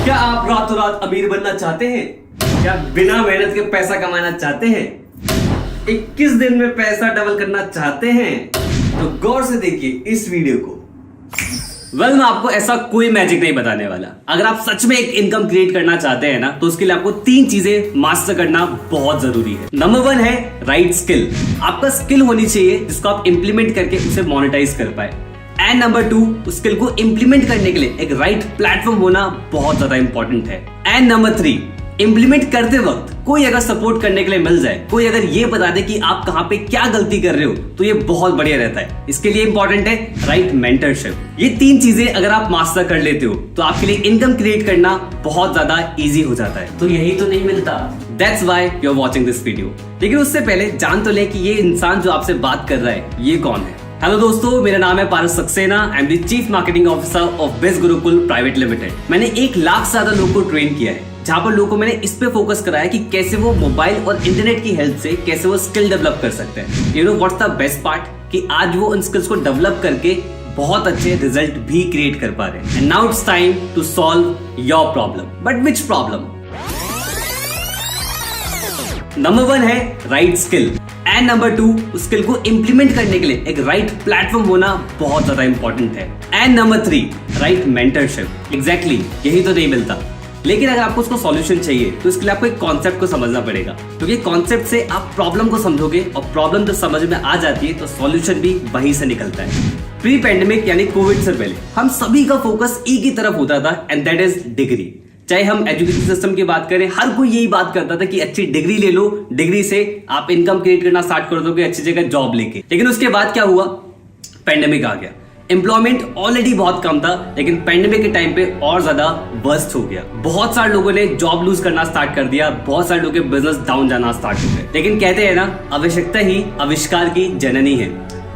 क्या आप रातों रात अमीर बनना चाहते हैं? क्या बिना मेहनत के पैसा कमाना चाहते हैं? 21 दिन में पैसा डबल करना चाहते हैं? तो गौर से देखिए इस वीडियो को। मैं आपको ऐसा कोई मैजिक नहीं बताने वाला। अगर आप सच में एक इनकम क्रिएट करना चाहते हैं ना, तो उसके लिए आपको 3 चीजें मास्टर करना बहुत जरूरी है। नंबर 1 है राइट स्किल। आपका स्किल होनी चाहिए जिसको आप इंप्लीमेंट करके उसे मोनेटाइज कर पाए। एंड नंबर 2, उस स्किल को इंप्लीमेंट करने के लिए एक राइट प्लेटफॉर्म होना बहुत ज्यादा इंपॉर्टेंट है। एंड नंबर 3, इंप्लीमेंट करते वक्त कोई अगर सपोर्ट करने के लिए मिल जाए, कोई अगर ये बता दे कि आप कहां पे क्या गलती कर रहे हो, तो ये बहुत बढ़िया रहता है। इसके लिए इंपॉर्टेंट है राइट मेंटरशिप। ये 3 चीजें अगर आप मास्टर कर लेते हो तो आपके लिए इनकम क्रिएट करना बहुत ज्यादा इजी हो जाता है। तो यही तो नहीं मिलता, that's why you are watching this video. लेकिन उससे पहले जान तो ले कि ये इंसान जो आपसे बात कर रहा है ये कौन है। हेलो दोस्तों, मेरा नाम है Paras Saxena. I am the chief marketing officer of Biz Gurukul private limited. मैंने 1 लाख से ज्यादा लोगों को ट्रेन किया है, जहां पर लोगों को मैंने इस पे फोकस कराया कि कैसे वो मोबाइल और इंटरनेट की हेल्प से कैसे वो स्किल डेवलप कर सकते हैं। You know what's the best part, कि आज वो उन स्किल्स को डेवलप करके बहुत अच्छे रिजल्ट भी क्रिएट कर पा रहे हैं। And now it's time to solve your problem. But which problem? Number 1 है राइट स्किल। एंड नंबर 2, उस स्किल को इंप्लीमेंट करने के लिए एक राइट प्लेटफॉर्म होना बहुत ज्यादा इंपॉर्टेंट है। And number 3, right mentorship. Exactly, यही तो नहीं मिलता। लेकिन अगर आपको उसको सॉल्यूशन चाहिए तो इसके लिए आपको एक कॉन्सेप्ट को समझना पड़ेगा, क्योंकि कॉन्सेप्ट से आप प्रॉब्लम को समझोगे और प्रॉब्लम जब समझ में आ जाती है तो सॉल्यूशन भी वहीं से निकलता है। प्री पैंडेमिक यानी कोविड से पहले हम सभी का फोकस एक ही तरफ होता था, एंड दैट इज डिग्री। चाहे हम एजुकेशन सिस्टम की बात करें, हर कोई यही बात करता था कि अच्छी डिग्री ले लो, डिग्री से आप इनकम क्रिएट करना स्टार्ट कर दोगे अच्छी जगह जॉब लेके। लेकिन उसके बाद क्या हुआ? पैंडेमिक आ गया। एम्प्लॉयमेंट ऑलरेडी बहुत कम था, लेकिन पैंडेमिक के टाइम पे और ज्यादा वर्स्ट हो गया। बहुत सारे लोगों ने जॉब लूज करना स्टार्ट कर दिया, बहुत सारे लोगों के बिजनेस डाउन जाना स्टार्ट हो गए। लेकिन कहते हैं ना, आवश्यकता ही आविष्कार की जननी है।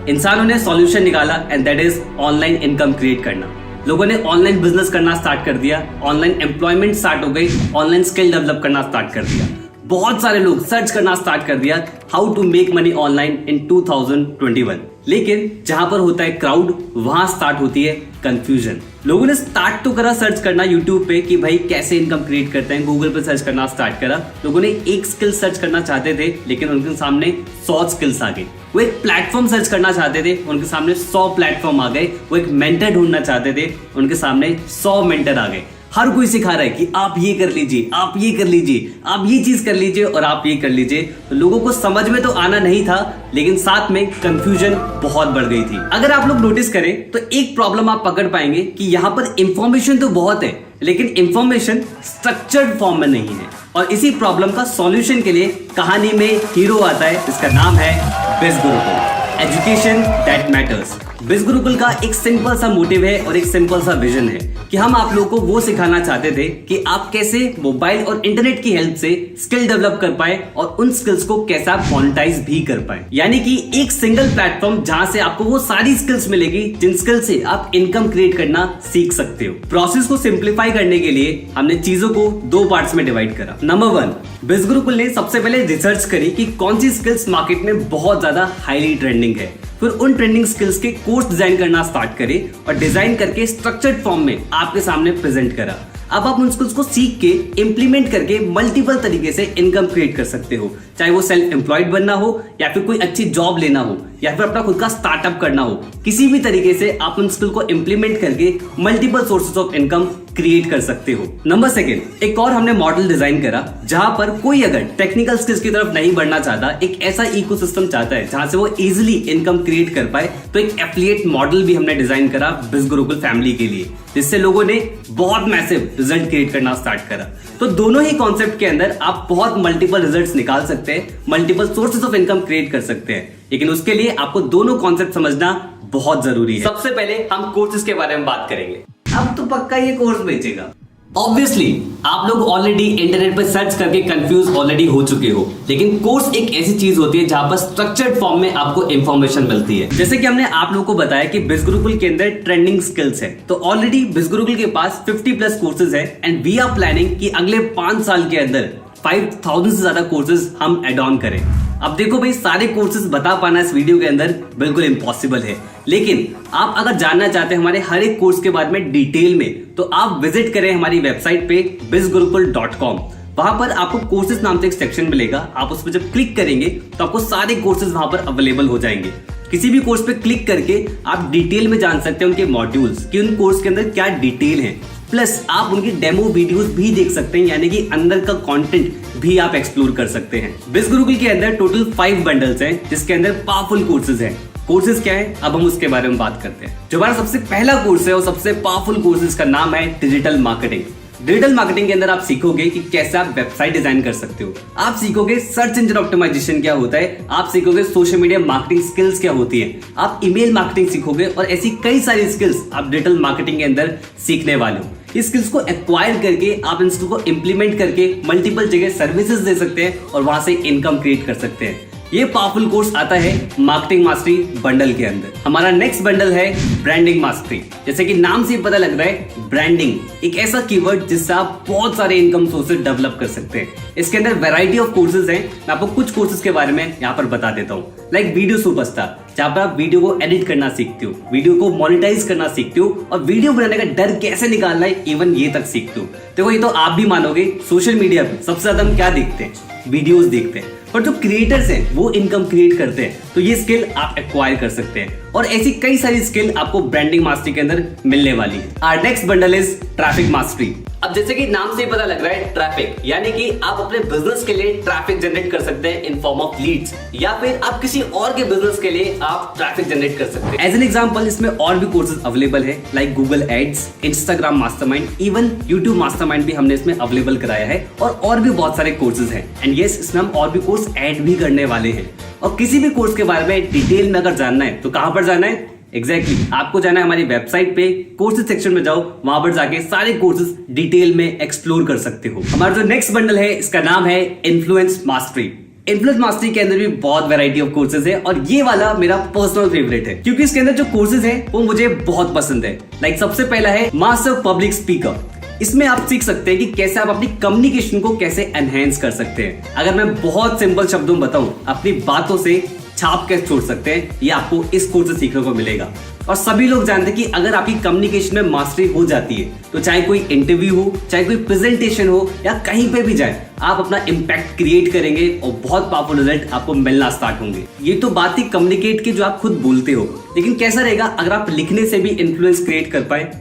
इंसानों ने सॉल्यूशन निकाला, and that is online income create करना। लोगों ने ऑनलाइन बिजनेस करना स्टार्ट कर दिया, ऑनलाइन एम्प्लॉयमेंट स्टार्ट हो गई, ऑनलाइन स्किल डेवलप करना स्टार्ट कर दिया। बहुत सारे लोग सर्च करना स्टार्ट कर दिया how to make money online in 2021। लेकिन जहां पर होता है क्राउड, वहां स्टार्ट होती है कंफ्यूजन। लोगों ने स्टार्ट तो करा सर्च करना यूट्यूब पे कि भाई कैसे इनकम क्रिएट करते हैं, गूगल पे सर्च करना स्टार्ट करा। लोगों ने एक स्किल सर्च करना चाहते थे, लेकिन उनके सामने 100 स्किल्स आ गए। वो एक प्लेटफॉर्म सर्च करना चाहते थे, उनके सामने 100 प्लेटफॉर्म आ गए। वो एक मेंटर ढूंढना चाहते थे, उनके सामने 100 मेंटर आ गए। हर कोई सिखा रहा है कि आप ये कर लीजिए, आप ये कर लीजिए, आप ये चीज कर लीजिए और आप ये कर लीजिए। तो लोगों को समझ में तो आना नहीं था, लेकिन साथ में कंफ्यूजन बहुत बढ़ गई थी। अगर आप लोग नोटिस करें तो एक प्रॉब्लम आप पकड़ पाएंगे कि यहाँ पर इंफॉर्मेशन तो बहुत है, लेकिन इंफॉर्मेशन स्ट्रक्चर्ड फॉर्म में नहीं है। और इसी प्रॉब्लम का सॉल्यूशन के लिए कहानी में हीरो आता है, जिसका नाम है बिज गुरुकुल, एजुकेशन दैट मैटर्स। बिज गुरुकुल का एक सिंपल सा मोटिव है और एक सिंपल सा विजन है कि हम आप लोगों को वो सिखाना चाहते थे कि आप कैसे मोबाइल और इंटरनेट की हेल्प से स्किल डेवलप कर पाए और उन स्किल्स को कैसे आप मोनेटाइज भी कर पाए। यानी कि एक सिंगल प्लेटफॉर्म जहां से आपको वो सारी स्किल्स मिलेगी जिन स्किल से आप इनकम क्रिएट करना सीख सकते हो। प्रोसेस को सिंप्लीफाई करने के लिए हमने चीजों को 2 पार्ट्स में डिवाइड करा। नंबर 1, बिज गुरुकुल ने सबसे पहले रिसर्च करी कि कौन सी स्किल्स मार्केट में बहुत ज्यादा हाईली ट्रेंडिंग है। फिर उन ट्रेंडिंग स्किल्स के कोर्स डिजाइन करना स्टार्ट करे और डिजाइन करके स्ट्रक्चर्ड फॉर्म में आपके सामने प्रेजेंट करा। अब आप उन स्किल्स को सीख के इंप्लीमेंट करके मल्टीपल तरीके से इनकम क्रिएट कर सकते हो, चाहे वो सेल्फ एम्प्लॉयड बनना हो या फिर कोई अच्छी जॉब लेना हो या फिर अपना खुद का स्टार्टअप करना हो। किसी भी तरीके से आप उन स्किल को इंप्लीमेंट करके multiple sources of income create कर सकते हो। नंबर 2, एक और हमने मॉडल डिजाइन करा जहां पर कोई अगर टेक्निकल स्किल्स की तरफ नहीं बढ़ना चाहता, एक ऐसा इकोसिस्टम चाहता है जहां से वो इजीली इनकम क्रिएट कर पाए, तो एक एफिलिएट मॉडल भी हमने डिजाइन करा बिज गुरुकुल फैमिली के लिए, जिससे लोगों ने बहुत मैसिव रिजल्ट क्रिएट करना स्टार्ट करा। तो दोनों ही कॉन्सेप्ट के अंदर आप बहुत मल्टीपल रिजल्ट्स निकाल सकते हैं, multiple sources of income create कर सकते हैं। लेकिन उसके लिए आपको दोनों कॉन्सेप्ट समझना बहुत जरूरी है। सबसे पहले हम कोर्सेज के बारे में बात करेंगे। अब तो पक्का ये कोर्स बेचेगा। ऑब्वियसली आप लोग ऑलरेडी इंटरनेट पर सर्च करके कंफ्यूज ऑलरेडी हो चुके हो, लेकिन कोर्स एक ऐसी चीज होती है जहां पर स्ट्रक्चर्ड फॉर्म में आपको इंफॉर्मेशन मिलती है। जैसे कि हमने आप लोगों को बताया कि बिज गुरुकुल के अंदर ट्रेंडिंग स्किल्स है, तो ऑलरेडी बिज गुरुकुल के पास 50+ कोर्सेज है, एंड वी आर प्लानिंग कि अगले 5 साल के अंदर 5000 से ज्यादा कोर्सेज हम एड ऑन करें। अब देखो भाई, सारे कोर्सेज बता पाना इस वीडियो के अंदर बिल्कुल इम्पॉसिबल है, लेकिन आप अगर जानना चाहते हैं हमारे हर एक कोर्स के बारे में डिटेल में, तो आप विजिट करें हमारी वेबसाइट पे bizgurukul.com। वहां पर आपको कोर्सेज नाम से एक सेक्शन मिलेगा। आप उस पर जब क्लिक करेंगे तो आपको सारे कोर्सेज वहां पर अवेलेबल हो जाएंगे। किसी भी कोर्स पे क्लिक करके आप डिटेल में जान सकते हैं उनके मॉड्यूल्स कि उन कोर्स के अंदर क्या डिटेल है, प्लस आप उनकी डेमो वीडियोस भी देख सकते हैं, यानी कि अंदर का कंटेंट भी आप एक्सप्लोर कर सकते हैं। बिज गुरुकुल के अंदर टोटल 5 बंडल्स हैं, जिसके अंदर पावरफुल कोर्सेज हैं। कोर्सेज क्या है, अब हम उसके बारे में बात करते हैं। जो हमारा सबसे पहला कोर्स है और सबसे पावरफुल कोर्सेज का नाम है डिजिटल मार्केटिंग। डिजिटल मार्केटिंग के अंदर आप सीखोगे कि कैसे आप वेबसाइट डिजाइन कर सकते हो, आप सीखोगे सर्च इंजन ऑप्टिमाइजेशन क्या होता है, आप सीखोगे सोशल मीडिया मार्केटिंग स्किल्स क्या होती है, आप ईमेल मार्केटिंग सीखोगे और ऐसी कई सारी स्किल्स आप डिजिटल मार्केटिंग के अंदर सीखने वाले हो। इस स्किल्स को एक्वायर करके आप इन स्किल्स को इंप्लीमेंट करके मल्टीपल जगह सर्विसेज दे सकते हैं और वहां से इनकम क्रिएट कर सकते हैं। ये पावरफुल कोर्स आता है मार्केटिंग मास्टरी बंडल के अंदर। हमारा नेक्स्ट बंडल है ब्रांडिंग मास्टरी। जैसे कि नाम से पता लग रहा है, ब्रांडिंग एक ऐसा कीवर्ड जिससे आप बहुत सारे इनकम सोर्सेज डेवलप कर सकते हैं। इसके अंदर वैरायटी ऑफ कोर्सेज हैं। मैं आपको कुछ कोर्सेज के बारे में यहाँ पर बता देता हूँ। लाइक वीडियो सुपरस्टार, जहाँ पर आप वीडियो को एडिट करना सीखते हो, वीडियो को मोनेटाइज करना सीखते हो और वीडियो बनाने का डर कैसे निकालना है, इवन ये तक सीखते हो। देखो, ये तो आप भी मानोगे, सोशल मीडिया पे सबसे ज्यादा हम क्या देखते हैं, वीडियोस देखते हैं, पर जो क्रिएटर्स हैं वो इनकम क्रिएट करते हैं, तो ये स्किल आप एक्वायर कर सकते हैं। और ऐसी कई सारी स्किल आपको ब्रांडिंग मास्टरी के अंदर मिलने वाली है। Our next bundle is traffic mastery. अब जैसे कि नाम से ही पता लग रहा है, ट्रैफिक यानी कि आप अपने बिजनेस के लिए ट्रैफिक जनरेट कर सकते हैं इन फॉर्म ऑफ लीड्स, या फिर आप किसी और के बिजनेस के लिए आप ट्रैफिक जनरेट कर सकते हैं। एज एन एग्जांपल, इसमें और भी कोर्सेज अवेलेबल है, like Google ads, Instagram mastermind, even YouTube mastermind भी हमने इसमें अवेलेबल कराया है और भी बहुत सारे कोर्सेज हैं। एंड यस, इसमें हम और भी कोर्स ऐड भी करने वाले हैं। और किसी भी कोर्स के बारे में डिटेल में अगर जानना है तो कहां पर जाना है? एग्जैक्टली आपको जाना है हमारी वेबसाइट पे, कोर्सेज सेक्शन में जाओ, वहां पर जाके सारे कोर्सेज डिटेल में एक्सप्लोर कर सकते हो। हमारा जो नेक्स्ट बंडल है, इसका नाम है इन्फ्लुएंस मास्टरी। इन्फ्लुएंस मास्टरी के अंदर भी बहुत वैरायटी ऑफ कोर्सेज है और ये वाला मेरा पर्सनल फेवरेट है, क्योंकि इसके अंदर जो कोर्सेज है वो मुझे बहुत पसंद है। लाइक सबसे पहला है मास्टर पब्लिक स्पीकर। इसमें आप सीख सकते हैं कि कैसे आप अपनी कम्युनिकेशन को कैसे एनहेंस कर सकते हैं। अगर मैं बहुत सिंपल शब्दों में बताऊं, अपनी बातों से छाप कैसे छोड़ सकते हैं, ये आपको इस कोर्स से सीखने को मिलेगा। और सभी लोग जानते हैं कि अगर आपकी कम्युनिकेशन में मास्टरी हो जाती है तो चाहे कोई इंटरव्यू हो, चाहे कोई प्रेजेंटेशन हो या कहीं पे भी जाए, आप अपना इम्पैक्ट क्रिएट करेंगे और बहुत पावरफुल रिजल्ट आपको मिलना स्टार्ट होंगे। ये तो बात थी कम्युनिकेट की, जो आप खुद बोलते हो, लेकिन कैसा रहेगा अगर आप लिखने से भी इन्फ्लुएंस क्रिएट कर पाए?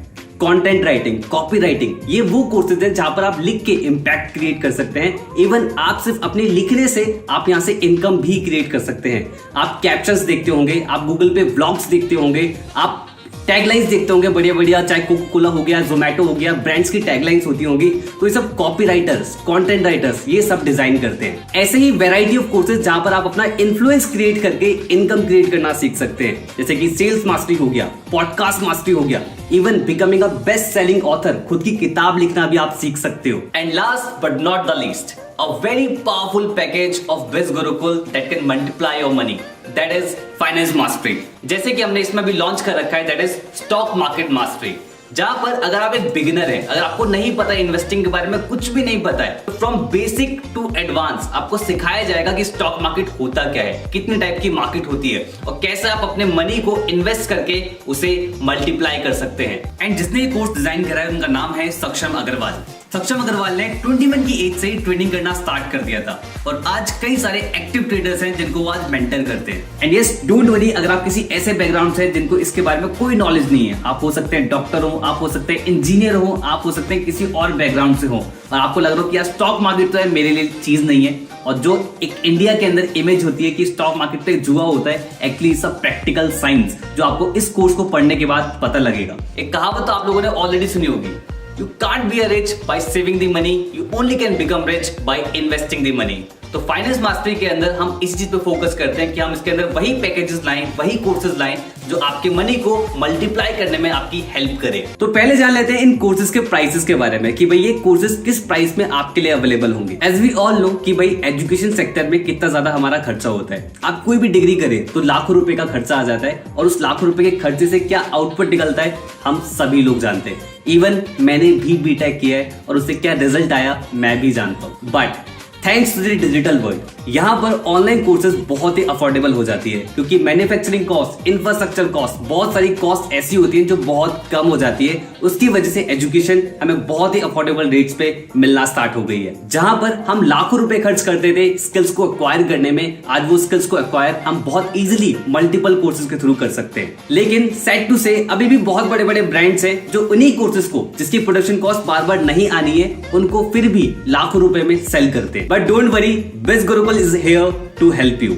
कंटेंट राइटिंग, कॉपी राइटिंग, ये वो कोर्सेज हैं जहां पर आप लिख के इम्पैक्ट क्रिएट कर सकते हैं। इवन आप सिर्फ अपने लिखने से आप यहां से इनकम भी क्रिएट कर सकते हैं। आप कैप्शंस देखते होंगे, आप गूगल पे व्लॉग्स देखते होंगे, आप टैगलाइंस देखते होंगे बढ़िया बढ़िया, चाहे कोका कोला हो गया, जोमेटो हो गया, ब्रांड्स की टैगलाइंस होती होंगी, तो ये सब कॉपी राइटर्स, कंटेंट राइटर्स ये सब डिजाइन करते हैं। ऐसे ही वैरायटी ऑफ कोर्सेज जहां पर आप अपना इन्फ्लुएंस क्रिएट करके इनकम क्रिएट करना सीख सकते हैं, जैसे कि सेल्स मास्टरी हो गया, पॉडकास्ट मास्टरी हो गया, even becoming a best selling author, खुद की किताब लिखना भी आप सीख सकते हो। And last but not the least, a very powerful package of Biz Gurukul that can multiply your money, that is finance mastery। जैसे कि हमने इसमें भी लॉन्च कर रखा है, that is stock market mastery, जहां पर अगर आप एक बिगिनर है, अगर आपको नहीं पता इन्वेस्टिंग के बारे में, कुछ भी नहीं पता है, तो फ्रॉम बेसिक टू एडवांस आपको सिखाया जाएगा कि स्टॉक मार्केट होता क्या है, कितने टाइप की मार्केट होती है और कैसे आप अपने मनी को इन्वेस्ट करके उसे मल्टीप्लाई कर सकते हैं। एंड जिसने ये कोर्स डिजाइन करा है उनका नाम है सक्षम अग्रवाल। सक्षम अग्रवाल ने 21 की एज से ही ट्रेडिंग करना स्टार्ट कर दिया था और आज कई सारे एक्टिव ट्रेडर्स हैं जिनको वो आज मेंटर करते हैं। एंड यस, डोंट वरी, अगर आप किसी ऐसे बैकग्राउंड से जिनको इसके बारे में कोई नॉलेज नहीं है, आप हो सकते हैं डॉक्टर हो, आप हो सकते हैं इंजीनियर हो, आप हो सकते हैं किसी और बैकग्राउंड से हो और आपको लग रहा हो कि यार स्टॉक मार्केट तो है मेरे लिए चीज नहीं है, और जो एक इंडिया के अंदर इमेज होती है कि स्टॉक मार्केट पे जुआ होता है, एक्चुअली सब प्रैक्टिकल साइंस जो आपको इस कोर्स को पढ़ने के बाद पता लगेगा। एक कहावत तो आप लोगों ने ऑलरेडी सुनी होगी, You can't be rich by saving the money, you only can become rich by investing the money। तो फाइनेंस मास्टरी के अंदर हम इस चीज पे फोकस करते हैं कि हम इसके अंदर वही पैकेजेस लाएं, वही कोर्सेज लाएं जो आपके मनी को मल्टीप्लाई करने में आपकी हेल्प करे। तो पहले जान लेते हैं इन कोर्सेज के प्राइसेस के बारे में कि भाई ये कोर्सेज किस प्राइस में आपके लिए अवेलेबल होंगे। एज वी ऑल नो कि भाई एजुकेशन सेक्टर में कितना ज्यादा हमारा खर्चा होता है। आप कोई भी डिग्री करें तो लाखों रुपए का खर्चा आ जाता है और उस लाखों रुपए के खर्चे से क्या आउटपुट निकलता है हम सभी लोग जानते हैं। इवन मैंने भी बीटेक किया है और उससे क्या रिजल्ट आया मैं भी जानता हूँ। But thanks to the digital world यहाँ पर ऑनलाइन कोर्सेज बहुत ही अफोर्डेबल हो जाती है, क्योंकि मैन्युफैक्चरिंग कॉस्ट, इंफ्रास्ट्रक्चर कॉस्ट, बहुत सारी कॉस्ट ऐसी होती है जो बहुत कम हो जाती है। उसकी वजह से एजुकेशन हमें बहुत ही अफोर्डेबल रेट्स पे मिलना स्टार्ट हो गई है। जहां पर हम लाखों रुपए खर्च करते थे स्किल्स को एक्वायर करने में, आज वो स्किल्स को एक्वायर हम बहुत इजीली मल्टीपल कोर्सेज के थ्रू कर सकते हैं। लेकिन सैड टू से अभी भी बहुत बड़े बड़े ब्रांड्स हैं जो उन्हीं कोर्सेज को, जिसकी प्रोडक्शन कॉस्ट बार बार नहीं आनी है, उनको फिर भी लाखों रुपए में सेल करते हैं। But don't worry, Biz Gurukul is here to help you.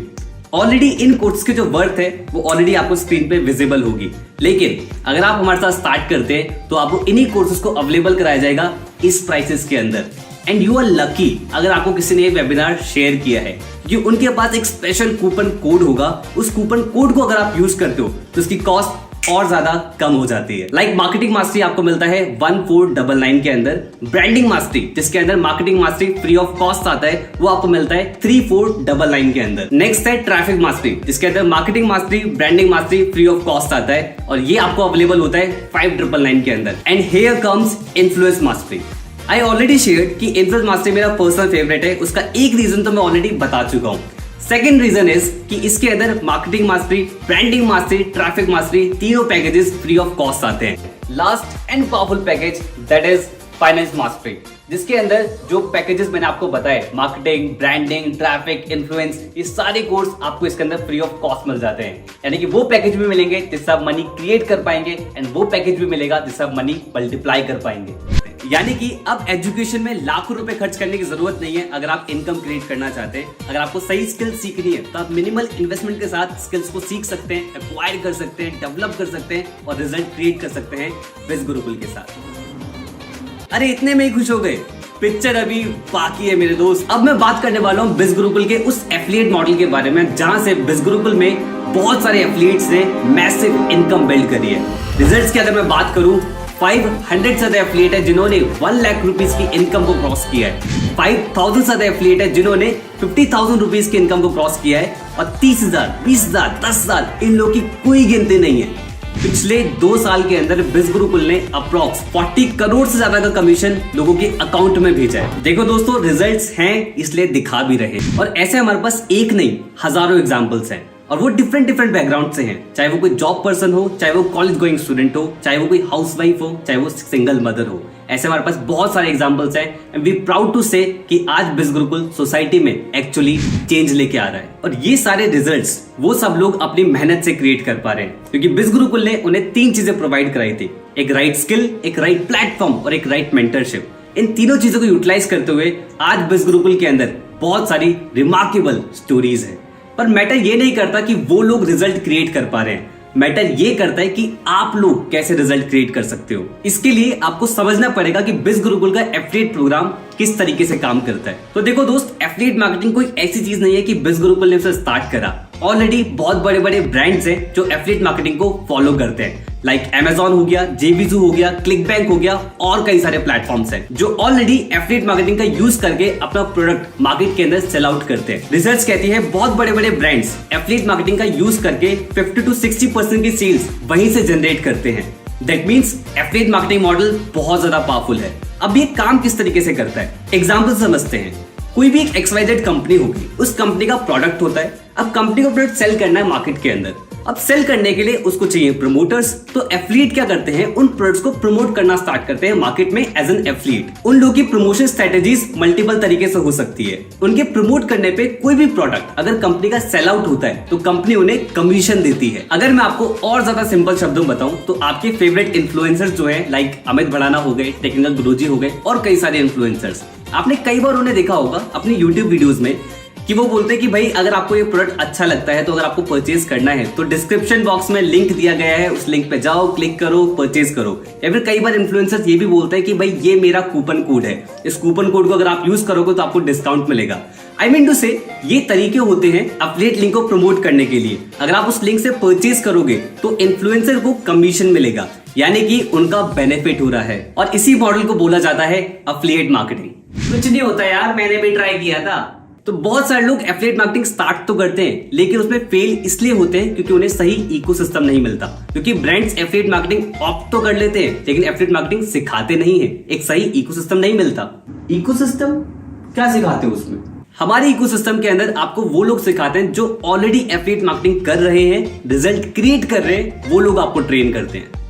Already in course की जो वर्थ है वो ऑलरेडी आपको स्क्रीन पे विजिबल होगी, लेकिन अगर आप हमारे साथ स्टार्ट करते हैं तो आपको इन्हीं कोर्सेज को अवेलेबल कराया जाएगा इस प्राइसेस के अंदर। एंड यू आर लकी अगर आपको किसी ने ये वेबिनार शेयर किया है, क्योंकि उनके पास एक स्पेशल कूपन कोड होगा। उस कूपन कोड को अगर आप यूज करते हो तो उसकी कॉस्ट और ज्यादा कम हो जाती है। लाइक मार्केटिंग मास्टरी आपको मिलता है 1499 के अंदर। ब्रांडिंग मास्टरी, जिसके अंदर marketing mastery free of cost आता है, वो आपको मिलता है 3499 के अंदर। नेक्स्ट है ट्रैफिक मास्टरी, जिसके अंदर marketing mastery, branding mastery free of cost आता है, और ये आपको अवेलेबल होता है 5999 के अंदर। And here comes influence mastery. I already shared कि इन्फ्लुएंस मास्टरी मेरा पर्सनल फेवरेट है। उसका एक रीजन तो मैं ऑलरेडी बता चुका हूँ। सेकेंड रीजन इज कि इसके अंदर marketing mastery, branding mastery, traffic mastery, तीनों पैकेजेस फ्री ऑफ कॉस्ट आते हैं। Last and powerful package that is finance mastery, जिसके अंदर जो पैकेजेस मैंने आपको बताए, मार्केटिंग, ब्रांडिंग, ट्रैफिक, इन्फ्लुएंस, ये सारे कोर्स आपको इसके अंदर फ्री ऑफ कॉस्ट मिल जाते हैं। यानी कि वो पैकेज भी मिलेंगे जिससे आप मनी क्रिएट कर पाएंगे, एंड वो पैकेज भी मिलेगा जिससे आप मनी मल्टीप्लाई कर पाएंगे। यानी कि अब एजुकेशन में लाखों रुपए खर्च करने की जरूरत नहीं है अगर आप इनकम क्रिएट करना चाहते हैं। अगर आपको सही स्किल्स सीखनी है तो आप मिनिमल इन्वेस्टमेंट के साथ स्किल्स को सीख सकते हैं, एक्वायर कर सकते हैं, डेवलप कर सकते हैं और रिजल्ट क्रिएट कर सकते हैं बिज गुरुकुल के साथ। अरे इतने में ही खुश हो गए? पिक्चर अभी बाकी है मेरे दोस्त। अब मैं बात करने वाला हूँ बिज गुरुकुल के उस एफिलिएट मॉडल के बारे में, जहां से बिज गुरुकुल में बहुत सारे एफिलिएट्स ने मैसिव इनकम बिल्ड करी है। रिजल्ट्स की अगर मैं बात करूं, 500 से ज्यादा एफिलिएट है जिन्होंने 1 लाख रुपीस की इनकम को क्रॉस किया है। 5000 से ज्यादा एफिलिएट है जिन्होंने 50,000 रुपीस की इनकम को क्रॉस किया है, और 30,000, 20,000, 10,000 इन लोगों की कोई गिनती नहीं है। पिछले 2 साल के अंदर बिज गुरुकुल ने अप्रॉक्स 40 करोड़ से ज्यादा का कमीशन लोगों के अकाउंट में भेजा है। देखो दोस्तों, रिजल्ट्स हैं इसलिए दिखा भी रहे, और ऐसे हमारे पास एक नहीं हजारों एग्जांपल्स हैं, और वो डिफरेंट बैकग्राउंड से हैं। चाहे वो कोई जॉब पर्सन हो, चाहे वो कॉलेज गोइंग स्टूडेंट हो, चाहे वो कोई हाउसवाइफ हो, चाहे वो सिंगल मदर हो। ऐसे हमारे पास बहुत सारे एग्जांपल्स हैं, एंड वी प्राउड टू से कि आज बिज गुरुकुल सोसाइटी में एक्चुअली चेंज लेके आ रहा है। और ये सारे रिजल्ट्स वो सब लोग अपनी मेहनत से क्रिएट कर पा रहे हैं, क्योंकि बिज गुरुकुल ने उन्हें 3 चीजें प्रोवाइड कराई थी। एक राइट स्किल, एक राइट प्लेटफॉर्म और एक राइट मेंटरशिप। इन तीनों चीजों को यूटिलाइज करते हुए आज बिज गुरुकुल के अंदर बहुत सारी रिमार्केबल स्टोरीज है। पर मैटर ये नहीं करता कि वो लोग रिजल्ट क्रिएट कर पा रहे हैं, मैटर ये करता है कि आप लोग कैसे रिजल्ट क्रिएट कर सकते हो। इसके लिए आपको समझना पड़ेगा कि बिज गुरुकुल का एफिलिएट प्रोग्राम किस तरीके से काम करता है। तो देखो दोस्त, एफिलिएट मार्केटिंग कोई ऐसी चीज नहीं है कि बिज गुरुकुल ने उसे स्टार्ट करा। ऑलरेडी बहुत बड़े बड़े ब्रांड्स हैं जो एफिलिएट मार्केटिंग को फॉलो करते हैं, लाइक Amazon हो गया, JVZoo हो गया, क्लिकबैंक हो गया, और कई सारे प्लेटफॉर्म्स हैं जो ऑलरेडी एफिलिएट मार्केटिंग का यूज करके अपना प्रोडक्ट मार्केट के अंदर सेल आउट करते हैं। रिसर्च कहती है बहुत बड़े बड़े ब्रांड्स एफिलिएट मार्केटिंग का यूज करके 50 to 60% की सेल्स वहीं से जनरेट करते हैं। That means affiliate marketing model बहुत ज्यादा पावरफुल है। अब ये काम किस तरीके से करता है, एग्जाम्पल समझते हैं। कोई भी एक XYZ कंपनी होगी, उस कंपनी का प्रोडक्ट होता है। अब कंपनी को प्रोडक्ट सेल करना है मार्केट के अंदर। अब सेल करने के लिए उसको चाहिए प्रमोटर्स। तो एफिलिएट क्या करते हैं, उन प्रोडक्ट्स को प्रमोट करना स्टार्ट करते हैं मार्केट में एज एन एफिलिएट। उन लोगों की प्रमोशन स्ट्रेटेजीज मल्टीपल तरीके से हो सकती है। उनके प्रमोट करने पे कोई भी प्रोडक्ट अगर कंपनी का सेल आउट होता है तो कंपनी उन्हें कमीशन देती है। अगर मैं आपको और ज्यादा सिंपल शब्दों में बताऊं तो आपके फेवरेट इन्फ्लुएंसर्स जो है, लाइक अमित भड़ाना हो गए, टेक्निकल गुरुजी हो गए, और कई सारे इन्फ्लुएंसर्स, आपने कई बार उन्हें देखा होगा अपनी यूट्यूब वीडियोस में कि वो बोलते हैं कि भाई अगर आपको ये प्रोडक्ट अच्छा लगता है तो अगर आपको परचेज करना है तो डिस्क्रिप्शन बॉक्स में लिंक दिया गया है, उस लिंक पे जाओ, क्लिक करो, परचेज करो। या फिर कई बार इन्फ्लुएंसर्स ये भी बोलते हैं कि भाई ये मेरा कूपन कोड है, इस कूपन कोड को अगर आप यूज करोगे तो आपको डिस्काउंट मिलेगा। आई मीन टू से ये तरीके होते हैं एफिलिएट लिंक को प्रमोट करने के लिए। अगर आप उस लिंक से परचेज करोगे तो इन्फ्लुएंसर को कमीशन मिलेगा, यानी कि उनका बेनिफिट हो रहा है, और इसी मॉडल को बोला जाता है एफिलिएट मार्केटिंग। कुछ नहीं होता यार, मैंने भी ट्राई किया था। तो बहुत सारे लोग एफिलिएट मार्केटिंग स्टार्ट तो करते हैं, लेकिन उसमें फेल इसलिए होते हैं क्योंकि उन्हें सही इकोसिस्टम नहीं मिलता। क्योंकि ब्रांड्स एफिलिएट मार्केटिंग ऑप्ट तो कर लेते हैं, लेकिन एफिलिएट मार्केटिंग सिखाते नहीं है, एक सही इकोसिस्टम नहीं मिलता। इकोसिस्टम क्या सिखाते हो उसमें? हमारे इकोसिस्टम के अंदर आपको वो लोग सिखाते हैं जो ऑलरेडी एफिलिएट मार्केटिंग कर रहे हैं, रिजल्ट क्रिएट कर रहे हैं, वो लोग आपको ट्रेन करते हैं।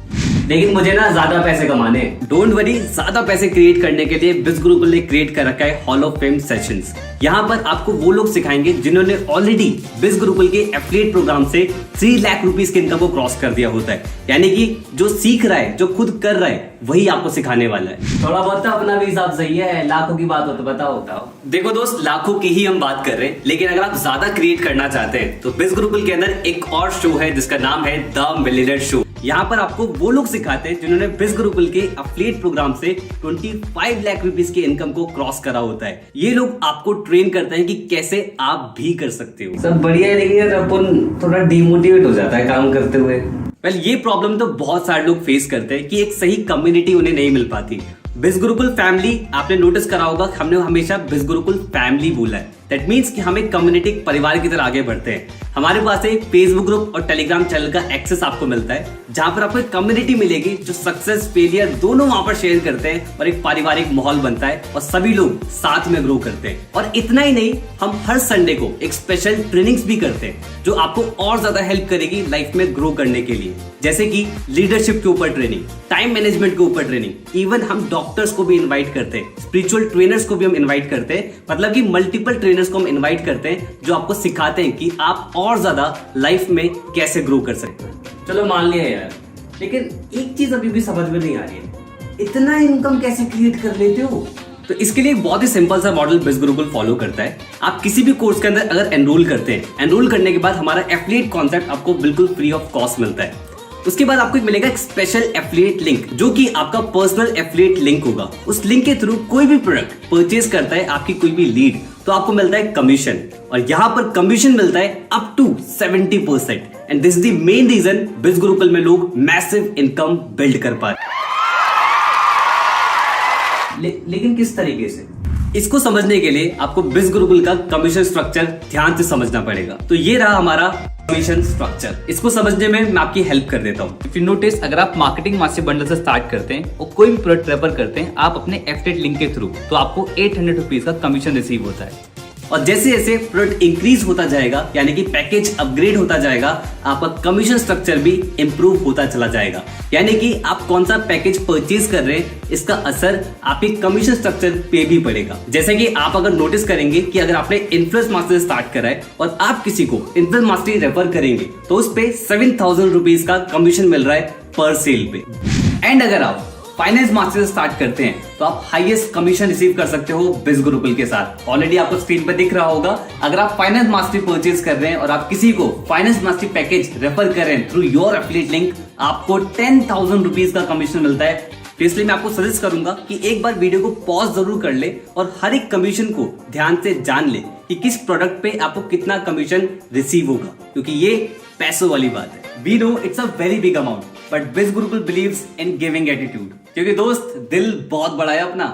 लेकिन मुझे ना ज्यादा पैसे कमाने, डोंट वरी, ज्यादा पैसे क्रिएट करने के लिए बिज गुरुकुल ने क्रिएट कर रखा है हॉल ऑफ फेम सेशंस। यहाँ पर आपको वो लोग सिखाएंगे जिन्होंने ऑलरेडी बिज गुरुकुल के एफिलिएट प्रोग्राम से 3 लाख रुपीस के इनकम को क्रॉस कर दिया होता है। यानी कि जो सीख रहा है, जो खुद कर रहा है, वही आपको सिखाने वाला है। थोड़ा बहुत अपना भी हिसाब सही है, लाखों की बात हो तो बताओ। देखो दोस्त, लाखों की ही हम बात कर रहे हैं, लेकिन अगर आप ज्यादा क्रिएट करना चाहते हैं तो बिज गुरुकुल के अंदर एक और शो है जिसका नाम है द मिलियनेयर शो। यहाँ पर आपको वो लोग सिखाते हैं जिन्होंने बिज गुरुकुल के एफिलिएट प्रोग्राम से 25 लाख रुपीस की इनकम को क्रॉस करा होता है। ये लोग आपको ट्रेन करते हैं कि कैसे आप भी कर सकते हो। सब बढ़िया है, लेकिन यार अपन थोड़ा डिमोटिवेट हो जाता है काम करते हुए। वेल, ये प्रॉब्लम तो बहुत सारे लोग फेस करते हैं कि एक सही कम्युनिटी उन्हें नहीं मिल पाती। बिज गुरुकुल फैमिली, आपने नोटिस करा होगा, हमने हमेशा बिज गुरुकुल फैमिली बोला है। दैट मीन्स कि हम एक कम्युनिटी, परिवार की तरह आगे बढ़ते हैं। हमारे पास एक फेसबुक ग्रुप और टेलीग्राम चैनल का एक्सेस आपको मिलता है, जहां पर आपको एक कम्युनिटी मिलेगी जो सक्सेस फेलियर दोनों वहां पर शेयर करते हैं और एक पारिवारिक माहौल बनता है और सभी लोग साथ में ग्रो करते हैं। और इतना ही नहीं, हम हर संडे को एक स्पेशल ट्रेनिंग्स भी करते हैं जो आपको और ज्यादा हेल्प करेगी लाइफ में ग्रो करने के लिए, जैसे कि लीडरशिप के ऊपर ट्रेनिंग, टाइम मैनेजमेंट के ऊपर ट्रेनिंग, इवन हम डॉक्टर्स को भी इन्वाइट करते हैं, स्पिरिचुअल ट्रेनर्स को भी हम इन्वाइट करते हैं, मतलब कि मल्टीपल ट्रेनर्स को हम इन्वाइट करते हैं जो आपको सिखाते हैं कि आप और ज्यादा लाइफ में कैसे ग्रो कर सकते हैं। चलो मान लिया यार, लेकिन एक चीज अभी भी समझ में नहीं आ रही है, इतना इनकम कैसे क्रिएट कर लेते हो? तो इसके लिए बहुत ही सिंपल सा मॉडल बिज गुरुकुल फॉलो करता है। आप किसी भी कोर्स के अंदर अगर एनरोल करते हैं, एनरोल करने के बाद हमारा एफिलिएट कॉन्सेप्ट आपको बिल्कुल फ्री ऑफ कॉस्ट मिलता है। उसके बाद आपको मिलेगा एक स्पेशल एफिलिएट लिंक, जो कि आपका पर्सनल एफिलिएट लिंक होगा। उस लिंक के थ्रू कोई भी प्रोडक्ट परचेज करता है आपकी कोई भी लीड, तो आपको मिलता है कमीशन, और यहाँ पर कमीशन मिलता है up to 70%। And this is the main reason बिज गुरुकुल में लोग मैसिव इनकम बिल्ड कर पा रहे। लेकिन किस तरीके से? इसको समझने के लिए आपको बिज गुरुकुल का कमीशन स्ट्रक्चर ध्यान से समझना पड़ेगा। तो ये रहा हमारा कमीशन स्ट्रक्चर। इसको समझने में मैं आपकी हेल्प कर देता हूँ। इफ यू नोटिस, अगर आप मार्केटिंग मास्टर बंडल से स्टार्ट करते हैं और कोई भी प्रोडक्ट रेफर करते हैं आप अपने एफिलिएट लिंक के थ्रू, तो आपको 800 रुपीज का कमीशन रिसीव होता है। और जैसे जैसे प्रोडक्ट इंक्रीज होता जाएगा, यानी कि पैकेज अपग्रेड होता जाएगा, आपका कमीशन स्ट्रक्चर भी इंप्रूव होता चला जाएगा। यानी कि आप कौन सा पैकेज परचेज कर रहे हैं, इसका असर आपके कमीशन स्ट्रक्चर पे भी पड़ेगा। जैसे कि आप अगर नोटिस करेंगे कि अगर आपने इन्फ्लुएंस मास्टर स्टार्ट करा है और आप किसी को इन्फ्लुएंस मास्टर रेफर करेंगे, तो उस पे 7000 रुपीज का कमीशन मिल रहा है पर सेल पे। एंड अगर आप फाइनेंस मास्टर स्टार्ट करते हैं तो आप हाईएस्ट कमीशन रिसीव कर सकते हो बिज गुरुकुल के साथ। ऑलरेडी आपको स्क्रीन पर दिख रहा होगा, अगर आप फाइनेंस मास्टरी परचेज कर रहे हैं और आप किसी को फाइनेंस मास्टरी पैकेज रेफर कर रहे हैं थ्रू योर एफिलिएट लिंक, आपको 10,000 रुपीज का कमीशन मिलता है। तो इसलिए मैं आपको सजेस्ट करूंगा कि एक बार वीडियो को पॉज जरूर कर ले और हर एक कमीशन को ध्यान से जान ले कि किस प्रोडक्ट पे आपको कितना कमीशन रिसीव होगा, क्योंकि ये पैसों वाली बात है। We know it's a very big amount, but Biz Gurukul believes in giving attitude. क्योंकि दोस्त, दिल बहुत बड़ा है अपना।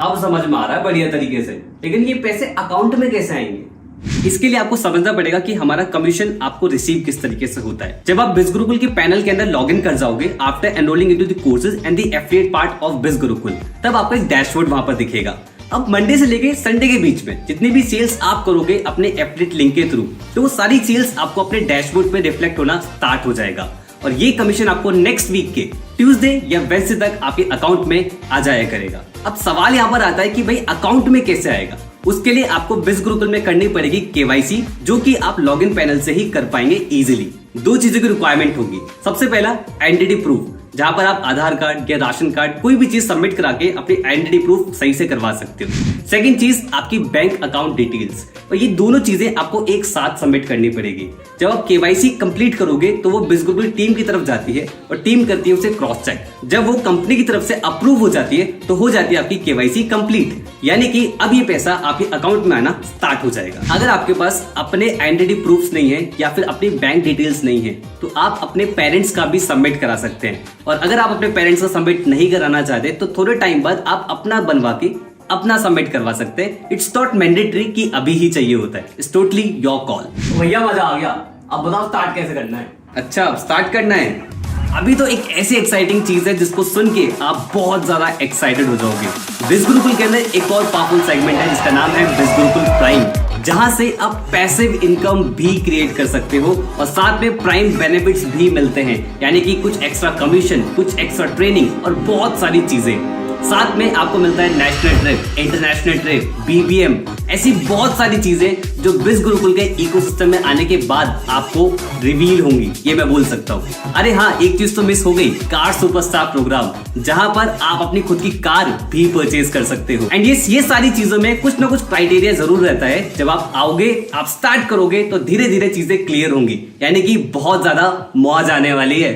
अब समझ में आ रहा है बढ़िया तरीके से, लेकिन ये पैसे अकाउंट में कैसे आएंगे? इसके लिए आपको समझना पड़ेगा कि हमारा कमीशन आपको रिसीव किस तरीके से होता है। जब आप बिज गुरुकुल के पैनल के अंदर लॉग इन कर जाओगे after enrolling into the courses and the affiliate part of Biz Gurukul, तब आपको एक डैशबोर्ड वहां पर दिखेगा। अब मंडे से लेके संडे के बीच में जितनी भी सेल्स आप करोगे अपने एफिलिएट लिंक के थ्रू, तो वो सारी सेल्स आपको अपने डैशबोर्ड पे रिफ्लेक्ट होना स्टार्ट हो जाएगा। और ये कमीशन आपको नेक्स्ट वीक के ट्यूसडे या वेडनेसडे तक आपके अकाउंट में आ जाया करेगा। अब सवाल यहाँ पर आता है कि भाई अकाउंट में कैसे आएगा? उसके लिए आपको बिज गुरुकुल में करनी पड़ेगी केवाईसी, जो कि आप लॉगिन पैनल से ही कर पाएंगे इजीली। 2 चीजों की रिक्वायरमेंट होगी। सबसे पहला आइडेंटिटी प्रूफ, जहां पर आप आधार कार्ड या राशन कार्ड कोई भी चीज सबमिट करा के अपनी आइडेंटिटी प्रूफ सही से करवा सकते हो। सेकंड चीज आपकी बैंक अकाउंट डिटेल्स, और ये दोनों चीजें आपको एक साथ सबमिट करनी पड़ेगी। जब आप केवाईसी कंप्लीट करोगे तो वो बिज गुरुकुल टीम की तरफ जाती है और टीम करती है उसे क्रॉस चेक। जब वो कंपनी की तरफ से अप्रूव हो जाती है तो हो जाती है आपकी केवाईसी कंप्लीट, यानी कि अब ये पैसा आपके अकाउंट में आना स्टार्ट हो जाएगा। अगर आपके पास अपने आइडेंटिटी प्रूफ्स नहीं है या फिर अपनी बैंक डिटेल्स नहीं है, तो आप अपने पेरेंट्स का भी सबमिट करा सकते हैं। और अगर आप अपने पेरेंट्स का सबमिट नहीं कराना चाहते तो थोड़े टाइम बाद आप अपना बनवा के अपना सबमिट करवा सकते हैं। इट्स नॉट मैंडेटरी कि अभी ही चाहिए होता है, इट्स टोटली योर कॉल। भैया मजा आ गया, अब बताओ स्टार्ट कैसे करना है? अच्छा, अब स्टार्ट करना है। अभी तो एक ऐसी एक्साइटिंग चीज है जिसको सुन के आप बहुत ज्यादा एक्साइटेड हो जाओगे। बिज गुरुकुल के अंदर एक और पावरफुल सेगमेंट है जिसका नाम है बिज गुरुकुल प्राइम, जहां से आप पैसिव इनकम भी क्रिएट कर सकते हो और साथ में प्राइम बेनिफिट्स भी मिलते हैं, यानी कि कुछ एक्स्ट्रा कमीशन, कुछ एक्स्ट्रा ट्रेनिंग और बहुत सारी चीजें। साथ में आपको मिलता है national trip, international trip, BBM, ऐसी बहुत सारी चीजें जो बिज गुरुकुल के इकोसिस्टम में आने के बाद आपको रिवील होंगी, ये मैं बोल सकता हूँ। अरे हाँ, एक चीज तो मिस हो गई, कार सुपरस्टार प्रोग्राम, जहां पर आप अपनी खुद की कार भी परचेज कर सकते हो। एंड ये सारी चीजों में कुछ ना कुछ क्राइटेरिया जरूर रहता है। जब आप आओगे, आप स्टार्ट करोगे तो धीरे धीरे चीजें क्लियर होंगी, यानी कि बहुत ज्यादा मौज आने वाली है।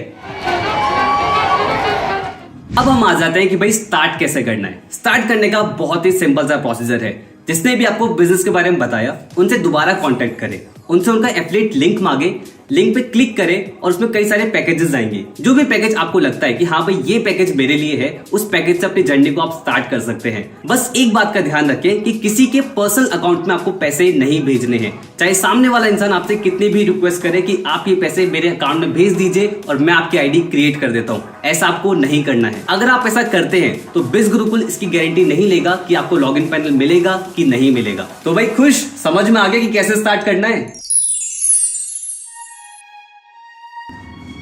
अब हम आ जाते हैं कि भाई स्टार्ट कैसे करना है। स्टार्ट करने का बहुत ही सिंपल सा प्रोसीजर है। जिसने भी आपको बिजनेस के बारे में बताया उनसे दोबारा कांटेक्ट करें, उनसे उनका एफिलिएट लिंक मांगे, लिंक पे क्लिक करें और उसमें कई सारे पैकेजेस आएंगे। जो भी पैकेज आपको लगता है कि हाँ भाई ये पैकेज मेरे लिए है, उस पैकेज से अपनी जर्नी को आप स्टार्ट कर सकते हैं। बस एक बात का ध्यान रखें कि किसी के पर्सनल अकाउंट में आपको पैसे नहीं भेजने हैं। चाहे सामने वाला इंसान आपसे कितनी भी रिक्वेस्ट करे कि आप ये पैसे मेरे अकाउंट में भेज दीजिए और मैं आपकी आईडी क्रिएट कर देता हूँ, ऐसा आपको नहीं करना है। अगर आप ऐसा करते हैं तो बिज गुरुकुल इसकी गारंटी नहीं लेगा कि आपको लॉगिन पैनल मिलेगा कि नहीं मिलेगा। तो भाई खुश, समझ में आ गया कि कैसे स्टार्ट करना है।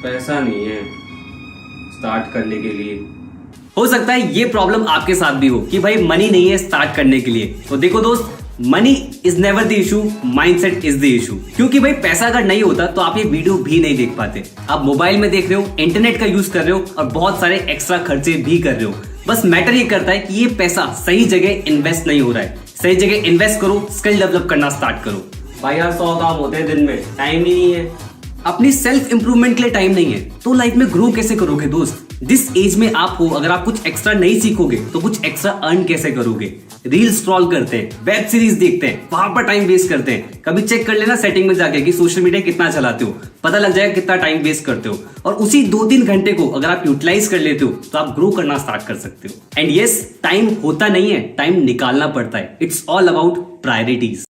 पैसा नहीं है स्टार्ट करने के लिए। हो सकता है ये प्रॉब्लम आपके साथ भी हो कि भाई मनी नहीं है स्टार्ट करने के लिए। तो देखो दोस्त, money is never the issue, mindset is the issue. क्योंकि भाई पैसा अगर नहीं होता तो आप ये वीडियो भी नहीं देख पाते। आप मोबाइल में देख रहे हो, इंटरनेट का यूज कर रहे हो और बहुत सारे एक्स्ट्रा खर्चे भी कर रहे हो। बस मैटर ये करता है कि ये पैसा सही जगह इन्वेस्ट नहीं हो रहा है। सही जगह इन्वेस्ट करो, स्किल डेवलप करना स्टार्ट करो। भाई यार 100 काम होते हैं दिन में, टाइम ही नहीं है। अपनी सेल्फ इंप्रूवमेंट के लिए टाइम नहीं है तो लाइफ में ग्रो कैसे करोगे दोस्त? जिस एज में आप हो, अगर आप कुछ एक्स्ट्रा नहीं सीखोगे तो कुछ एक्स्ट्रा अर्न कैसे करोगे? रील स्क्रॉल करते हैं, वेब सीरीज देखते हैं, वहां पर टाइम वेस्ट करते हैं। कभी चेक कर लेना सेटिंग में जाके कि सोशल मीडिया कितना चलाते हो, पता लग जाएगा कितना टाइम वेस्ट करते हो। और उसी 2-3 घंटे को अगर आप यूटिलाइज कर लेते हो तो आप ग्रो करना स्टार्ट कर सकते हो। एंड यस, टाइम होता नहीं है, टाइम निकालना पड़ता है। It's all about priorities.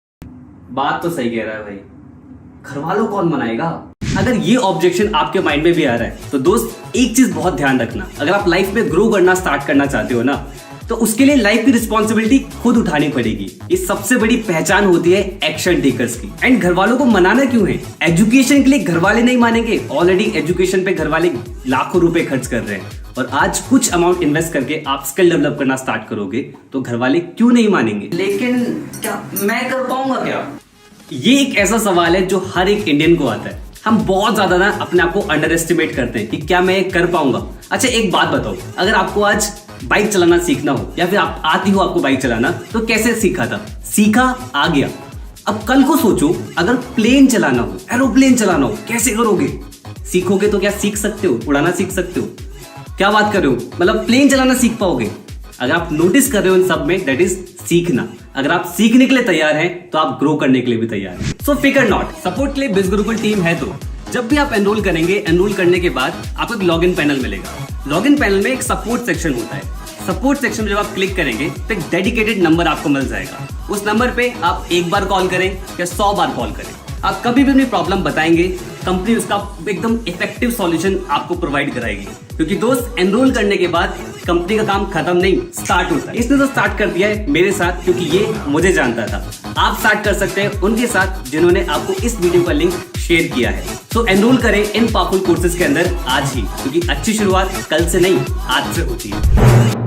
बात तो सही कह रहा है भाई, घर वालों कौन मनाएगा? अगर ये ऑब्जेक्शन आपके माइंड में भी आ रहा है तो दोस्त एक चीज बहुत ध्यान रखना, अगर आप लाइफ में ग्रो करना स्टार्ट करना चाहते हो ना तो उसके लिए लाइफ की रिस्पॉन्सिबिलिटी खुद उठानी पड़ेगी। ये सबसे बड़ी पहचान होती है एक्शन टेकर्स की। एंड घर वालों को मनाना क्यों है? एजुकेशन के लिए घर वाले नहीं मानेंगे, ऑलरेडी एजुकेशन पे घर वाले लाखों रुपए खर्च कर रहे हैं और आज कुछ अमाउंट इन्वेस्ट करके आप स्किल डेवलप करना स्टार्ट करोगे तो घर वाले क्यों नहीं मानेंगे? लेकिन क्या मैं कर पाऊंगा क्या? ये एक ऐसा सवाल है जो हर एक इंडियन को आता है। हम बहुत ज्यादा ना अपने आप को अंडर एस्टिमेट करते हैं कि क्या मैं कर पाऊंगा। अच्छा एक बात बताओ, अगर आपको आज बाइक चलाना सीखना हो या फिर आप आती हो आपको बाइक चलाना, तो कैसे सीखा था? सीखा, आ गया। अब कल को सोचो अगर प्लेन चलाना हो, एरोप्लेन चलाना हो, कैसे करोगे? सीखोगे तो क्या सीख सकते हो? उड़ाना सीख सकते हो? क्या बात कर रहे हो? मतलब प्लेन चलाना सीख पाओगे? अगर आप नोटिस कर रहे हो इन सब में, दैट इज सीखना। अगर आप सीखने के लिए तैयार हैं तो आप ग्रो करने के लिए भी तैयार हैं। सो फिकर नॉट, सपोर्ट के लिए बिज गुरुकुल टीम है। तो जब भी आप एनरोल करेंगे, एनरोल करने के बाद आपको एक लॉगिन पैनल मिलेगा। लॉगिन पैनल में एक सपोर्ट सेक्शन होता है। सपोर्ट सेक्शन में जब आप क्लिक करेंगे तो एक डेडिकेटेड नंबर आपको मिल जाएगा। उस नंबर पे आप एक बार कॉल करें या 100 बार कॉल करें, आप कभी भी अपनी प्रॉब्लम बताएंगे, कंपनी उसका एकदम इफेक्टिव सॉल्यूशन आपको प्रोवाइड कराएगी। क्योंकि दोस्त, एनरोल करने के बाद कंपनी का काम खत्म नहीं, स्टार्ट होता है। इसने तो स्टार्ट कर दिया है मेरे साथ, क्योंकि ये मुझे जानता था। आप स्टार्ट कर सकते हैं उनके साथ जिन्होंने आपको इस वीडियो का लिंक शेयर किया है। सो एनरोल करें इन पावरफुल कोर्सेज के अंदर आज ही, क्योंकि अच्छी शुरुआत कल से नहीं आज से होती है।